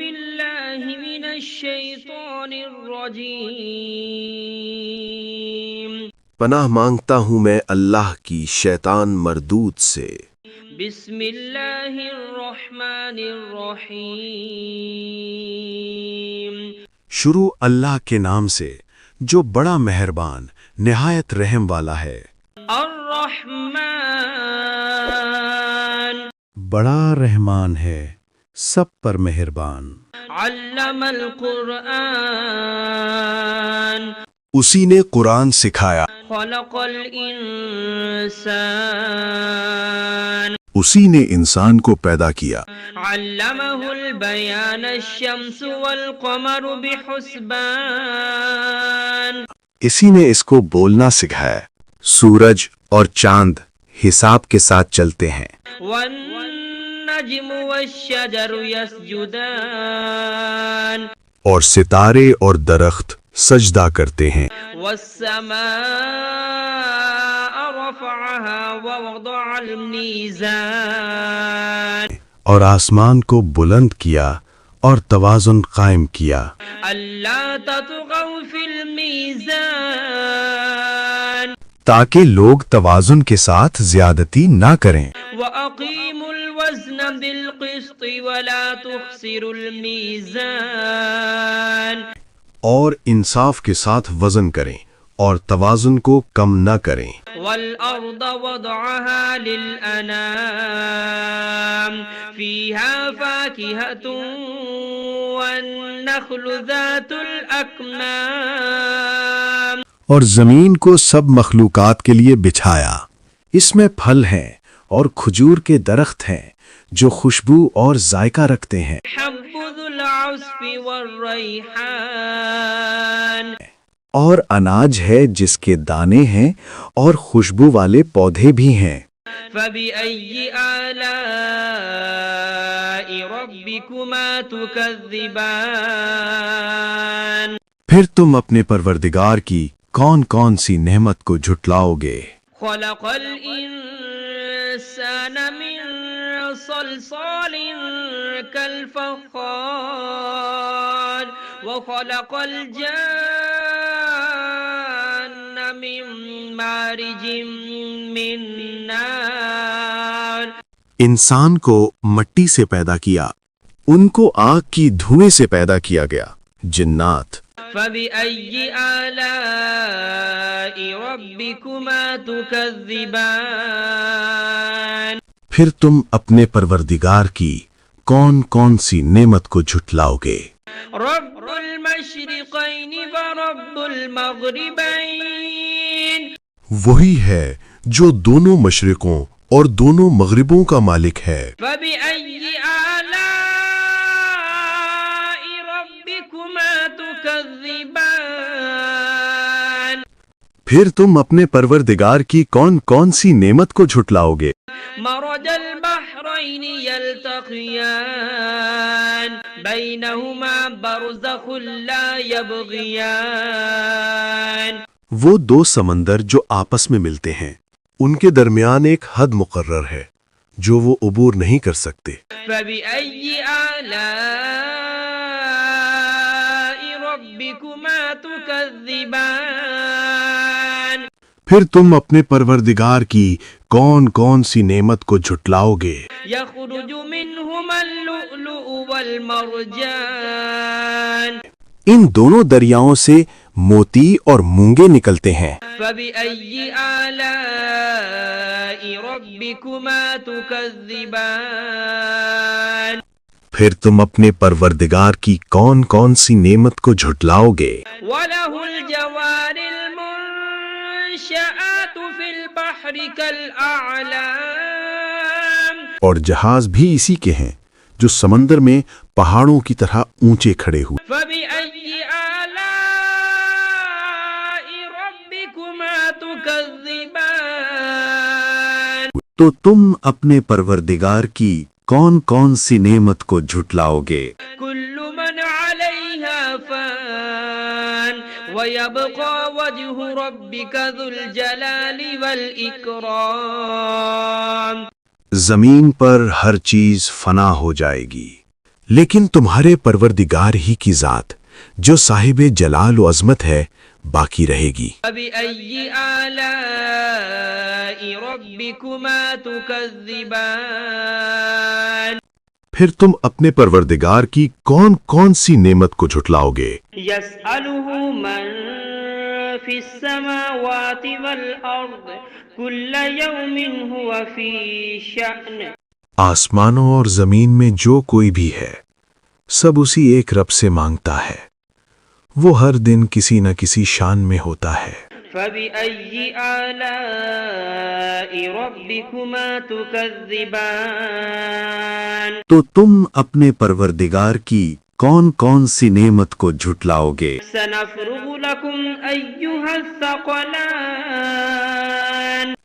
بالله من الشيطان الرجيم پناہ مانگتا ہوں میں اللہ کی شیطان مردود سے۔ بسم اللہ الرحمن الرحیم شروع اللہ کے نام سے جو بڑا مہربان نہایت رحم والا ہے۔ الرحمن بڑا رحمان ہے، سب پر مہربان۔ علم القرآن اسی نے قرآن سکھایا، خلق الانسان اسی نے انسان کو پیدا کیا۔ علمہ البیان الشمس والقمر بحسبان اسی نے اس کو بولنا سکھایا، سورج اور چاند حساب کے ساتھ چلتے ہیں۔ والنجم والشجر يسجدان اور ستارے اور درخت سجدہ کرتے ہیں۔ والسماء رفعها ووضع الميزان اور آسمان کو بلند کیا اور توازن قائم کیا، ألا تطغوا في الميزان تاکہ لوگ توازن کے ساتھ زیادتی نہ کریں۔ وأقيموا الوزن بالقسط ولا تخسروا الميزان اور انصاف کے ساتھ وزن کریں اور توازن کو کم نہ کریں۔ والأرض وضعها للأنام فيها فاكهة والنخل ذات الأكمام اور زمین کو سب مخلوقات کے لیے بچھایا، اس میں پھل ہیں اور کھجور کے درخت ہیں جو خوشبو اور ذائقہ رکھتے ہیں۔ حب ذو العصف والريحان اور اناج ہے جس کے دانے ہیں اور خوشبو والے پودے بھی ہیں۔ فبأي آلاء ربكما تكذبان پھر تم اپنے پروردگار کی کون کون سی نعمت کو جھٹلاؤ گے؟ خلق الإنسان من صلصال كالفخار وخلق الجان من مارج من نار انسان کو مٹی سے پیدا کیا، ان کو آگ کی دھوئیں سے پیدا کیا گیا۔ جنات فبأي آلاء ربكما تكذبان پھر تم اپنے پروردگار کی کون کون سی نعمت کو جھٹلاؤ گے؟ رب المشرقين ورب المغربين وہی ہے جو دونوں مشرقوں اور دونوں مغربوں کا مالک ہے۔ فبأي آلاء ربكما تكذبان پھر تم اپنے پروردگار کی کون کون سی نعمت کو جھٹلاؤ گے؟ مرج البحرين يلتقيان بينهما برزخ لا يبغيان وہ دو سمندر جو آپس میں ملتے ہیں، ان کے درمیان ایک حد مقرر ہے جو وہ عبور نہیں کر سکتے۔ فبأي آلاء ربكما تكذبان پھر تم اپنے پروردگار کی کون کون سی نعمت کو جھٹلاؤ گے؟ يخرج منهما اللؤلؤ والمرجان ان دونوں دریاؤں سے موتی اور مونگے نکلتے ہیں۔ فبأي آلاء ربكما تكذبان پھر تم اپنے پروردگار کی کون کون سی نعمت کو جھٹلاؤ گے؟ وله الجوار المنشآت في البحر كالأعلام اور جہاز بھی اسی کے ہیں جو سمندر میں پہاڑوں کی طرح اونچے کھڑے ہوئے۔ فبأي آلاء ربكما تكذبان تو تم اپنے پروردگار کی کون کون سی نعمت کو جھٹلاؤ گے؟ كل من عليها فان ويبقى وجه ربك ذو الجلال والإكرام زمین پر ہر چیز فنا ہو جائے گی، لیکن تمہارے پروردگار ہی کی ذات جو صاحب جلال و عظمت ہے باقی رہے گی۔ فبأي آلاء ربكما تكذبان پھر تم اپنے پروردگار کی کون کون سی نعمت کو جھٹلاؤ گے؟ يسأله من في السماوات والأرض كل يوم هو في شأن آسمانوں اور زمین میں جو کوئی بھی ہے سب اسی ایک رب سے مانگتا ہے، وہ ہر دن کسی نہ کسی شان میں ہوتا ہے۔ فبأي آلاء ربكما تكذبان تو تم اپنے پروردگار کی کون کون سی نعمت کو جھٹلاؤ گے؟ سنفرغ لكم أيها الثقلان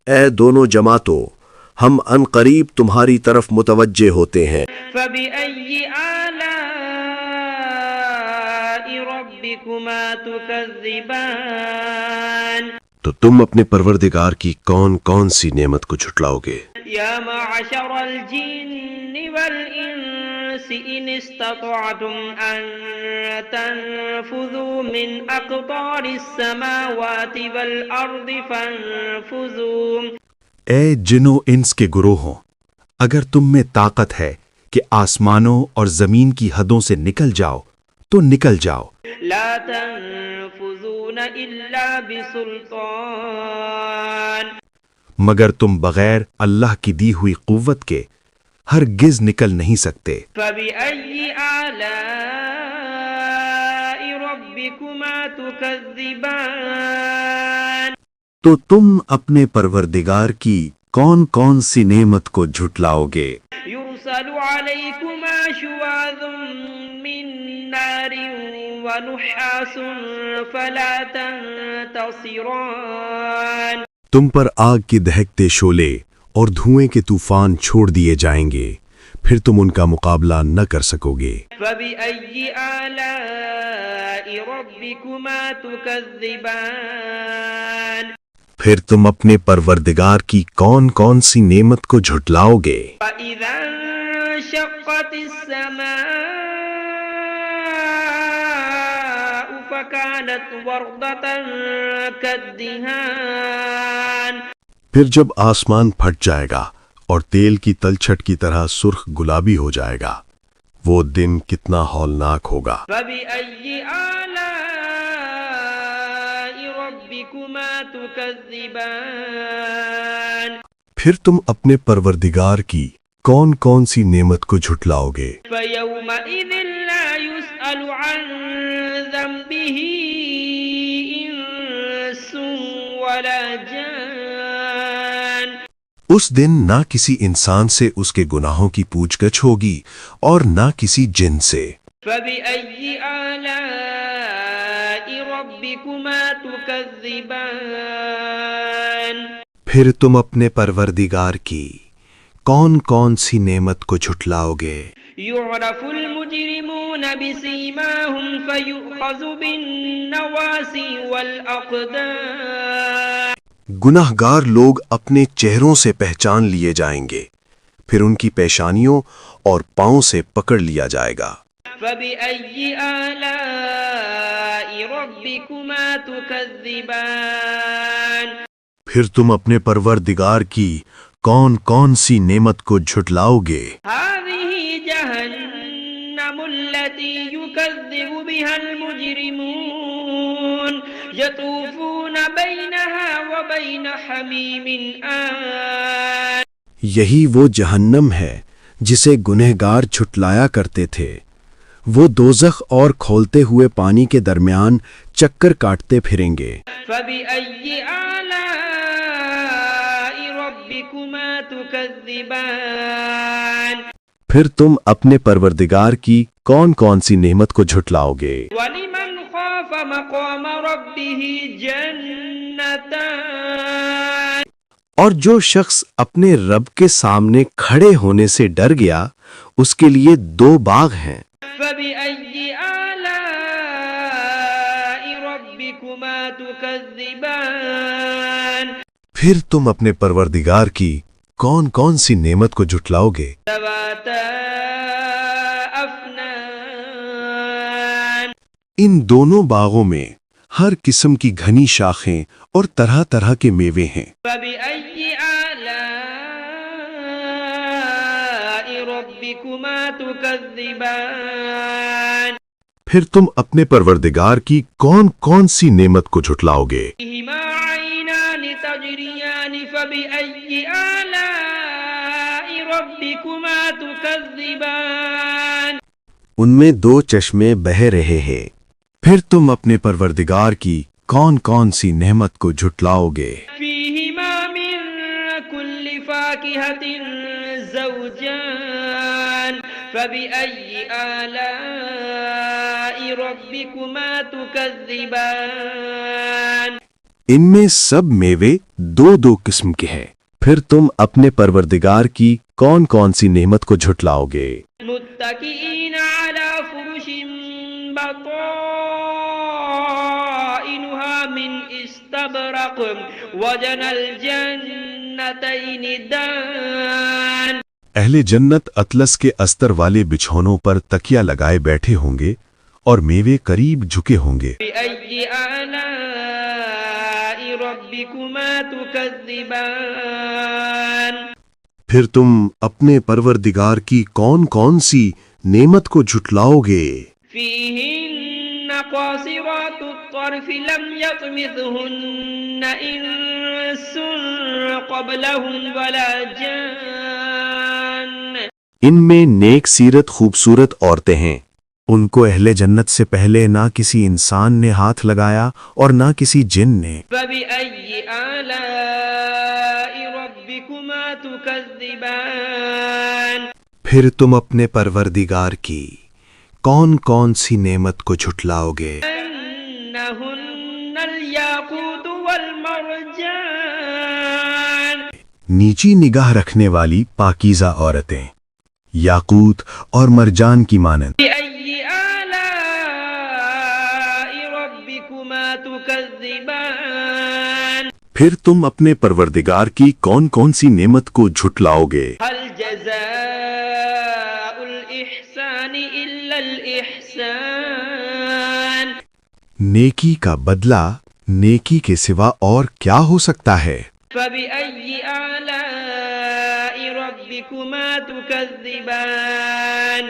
اے دونوں جماعتوں، ہم ان قریب تمہاری طرف متوجہ ہوتے ہیں۔ فبأي آلاء ربكما تكذبان تو تم اپنے پروردگار کی کون کون سی نعمت کو جھٹلاؤ گے؟ يا معشر الجن والإنس إن استطعتم أن تنفذوا من أقطار السماوات والأرض فانفذوا اے جن و انس کے گروہوں، اگر تم میں طاقت ہے کہ آسمانوں اور زمین کی حدوں سے نکل جاؤ تو نکل جاؤ، لا تنفذون إلا بسلطان مگر تم بغیر اللہ کی دی ہوئی قوت کے ہرگز نکل نہیں سکتے۔ فبأي آلاء ربكما تكذبان تو تم اپنے پروردگار کی کون کون سی نعمت کو جھٹلاؤ گے؟ يرسل عليكما شواظ من نار ونحاس فلا تنتصران تم پر آگ کے دہکتے شعلے اور دھوئیں کے طوفان چھوڑ دیے جائیں گے، پھر تم ان کا مقابلہ نہ کر سکو گے۔ فبأي آلاء ربكما تكذبان پھر تم اپنے پروردگار کی کون کون سی نعمت کو جھٹلاؤ گے؟ فإذا انشقت السماء فكانت وردة كالدهان پھر جب آسمان پھٹ جائے گا اور تیل کی تلچھٹ کی طرح سرخ گلابی ہو جائے گا، وہ دن کتنا ہولناک ہوگا۔ فبأي آلاء ربكما تكذبان پھر تم اپنے پروردگار کی کون کون سی نعمت کو جھٹلاؤ گے؟ فيومئذ لا يسأل عن ذنبه إنس ولا جان اس دن نہ کسی انسان سے اس کے گناہوں کی پوچھ گچھ ہوگی اور نہ کسی جن سے۔ فبأي آلاء ربكما تكذبان پھر تم اپنے پروردگار کی کون کون سی نعمت کو جھٹلاؤ گے؟ يعرف المجرمون بسيماهم فيؤخذ بالنواصي والأقدام گناہ گار لوگ اپنے چہروں سے پہچان لیے جائیں گے، پھر ان کی پیشانیوں اور پاؤں سے پکڑ لیا جائے گا۔ فبأي آلاء ربكما تكذبان پھر تم اپنے پروردگار کی کون کون سی نعمت کو جھٹلاؤ گے؟ هذه جهنم التي يكذب بها المجرمون يطوفون بينها وبين حميم آن یہی وہ جہنم ہے جسے گنہگار جھٹلایا کرتے تھے، وہ دوزخ اور کھولتے ہوئے پانی کے درمیان چکر کاٹتے پھریں گے۔ فبأي آلاء ربكما تكذبان پھر تم اپنے پروردگار کی کون کون سی نعمت کو جھٹلاؤ گے؟ ولمن خاف مقام ربه جنتان اور جو شخص اپنے رب کے سامنے کھڑے ہونے سے ڈر گیا اس کے لیے 2 باغ ہیں۔ فبأي آلاء ربكما تكذبان پھر تم اپنے پروردگار کی کون کون سی نعمت کو جھٹلاؤ گے؟ ذواتا أفنان ان دونوں باغوں میں ہر قسم کی گھنی شاخیں اور طرح طرح کے میوے ہیں۔ فبأي آلاء ربكما تكذبان پھر تم اپنے پروردگار کی کون کون سی نعمت کو جھٹلاؤ گے؟ فيهما عينان تجريان فبأي آلاء ربكما تكذبان ان میں دو چشمے بہہ رہے ہیں، پھر تم اپنے پروردگار کی کون کون سی نعمت کو جھٹلاؤ گے؟ فيهما من كل فاكهة زوجان فبأي آلاء ربكما تكذبان ان میں سب میوے دو دو قسم کے ہیں، پھر تم اپنے پروردگار کی کون کون سی نعمت کو جھٹلاؤ گے؟ متكئين على فرش بطائنها من استبرق وجنى الجنتين دان اہل جنت اطلس کے استر والے بچھونوں پر تکیا لگائے بیٹھے ہوں گے اور میوے قریب جھکے ہوں گے۔ بأي آلاء ربكما تكذبان پھر تم اپنے پروردگار کی کون کون سی نعمت کو جھٹلاؤ گے؟ فيهن قاصرات الطرف لم يطمثهن إنس قبلهم ولا جان ان میں نیک سیرت خوبصورت عورتیں ہیں، ان کو اہل جنت سے پہلے نہ کسی انسان نے ہاتھ لگایا اور نہ کسی جن نے۔ فبأي آلاء ربكما تكذبان پھر تم اپنے پروردگار کی کون کون سی نعمت کو جھٹلاؤ گے؟ أنهن الياقوت والمرجان نیچی نگاہ رکھنے والی پاکیزہ عورتیں، یاقوت اور مرجان کی مانند۔ بأي آلاء ربكما تكذبان پھر تم اپنے پروردگار کی کون کون سی نعمت کو جھٹلاؤ گے؟ هل جزاء الإحسان إلا الإحسان نیکی کا بدلہ نیکی کے سوا اور کیا ہو سکتا ہے؟ فبأي آلاء ربكما تكذبان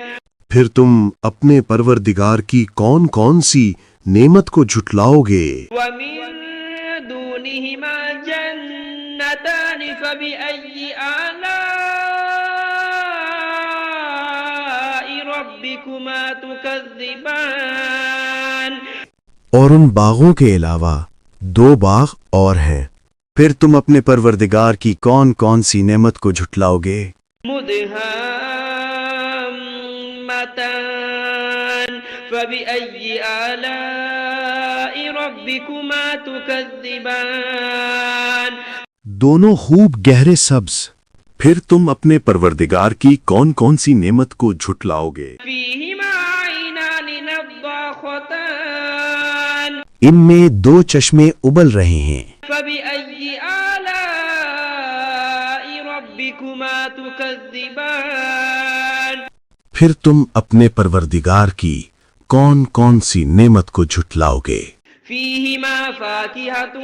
پھر تم اپنے پروردگار کی کون کون سی نعمت کو جھٹلاؤ گے؟ ومن دونهما جنتان فبأي آلاء ربكما تكذبان اور ان باغوں کے علاوہ دو باغ اور ہیں، پھر تم اپنے پروردگار کی کون کون سی نعمت کو جھٹلاؤ گے؟ مدهامتان فبأي آلاء ربكما تكذبان دونوں خوب گہرے سبز، پھر تم اپنے پروردگار کی کون کون سی نعمت کو جھٹلاؤ گے؟ فيهما عينان نضاختان ان میں دو چشمے ابل رہے ہیں، فبأي آلاء ربكما تكذبان پھر تم اپنے پروردگار کی کون کون سی نعمت کو جھٹلاؤ گے؟ فيهما فاكهة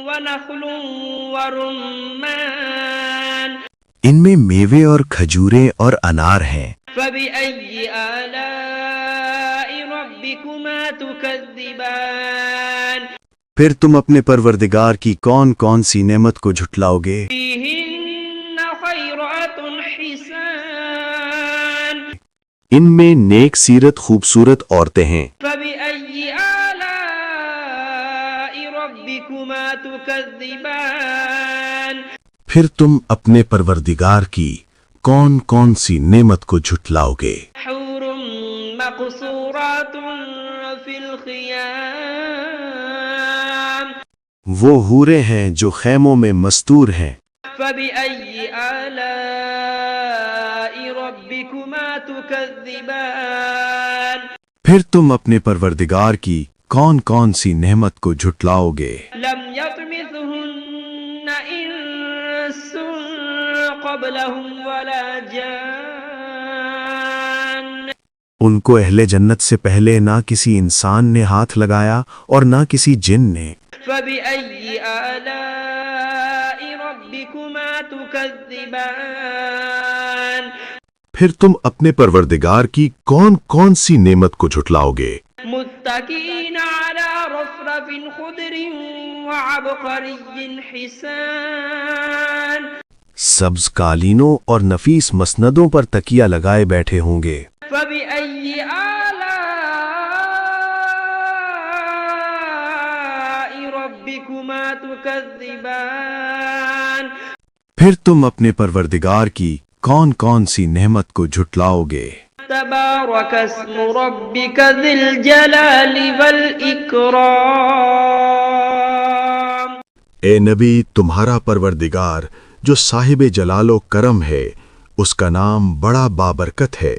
ونخل ورمان ان میں میوے اور کھجوریں اور انار ہیں، فبأي آلاء ربكما تكذبان پھر تم اپنے پروردگار کی کون کون سی نعمت کو جھٹلاؤ گے؟ فيهن خيرات حسان ان میں نیک سیرت خوبصورت عورتیں ہیں، فبأي آلاء ربكما تكذبان پھر تم اپنے پروردگار کی کون کون سی نعمت کو جھٹلاؤ گے؟ حور مقصورات في الخيام وہ حوریں ہیں جو خیموں میں مستور ہیں، فبأي آلاء ربكما تكذبان پھر تم اپنے پروردگار کی کون کون سی نعمت کو جھٹلاؤ گے؟ لم يطمثهن إنس قبلهم ولا جان ان کو اہل جنت سے پہلے نہ کسی انسان نے ہاتھ لگایا اور نہ کسی جن نے۔ فبأي آلاء ربكما تكذبان پھر تم اپنے پروردگار کی کون کون سی نعمت کو جھٹلاؤ گے؟ متكئين على رفرف خضر وعبقري حسان سبز قالینوں اور نفیس مسندوں پر تکیہ لگائے بیٹھے ہوں گے۔ فبأي آلاء ربكما تكذبان پھر تم اپنے پروردگار کی کون کون سی نعمت کو جھٹلاؤ گے؟ تبارك اسم ربك ذي الجلال والإكرام اے نبی، تمہارا پروردگار جو صاحب جلال و کرم ہے، اس کا نام بڑا بابرکت ہے۔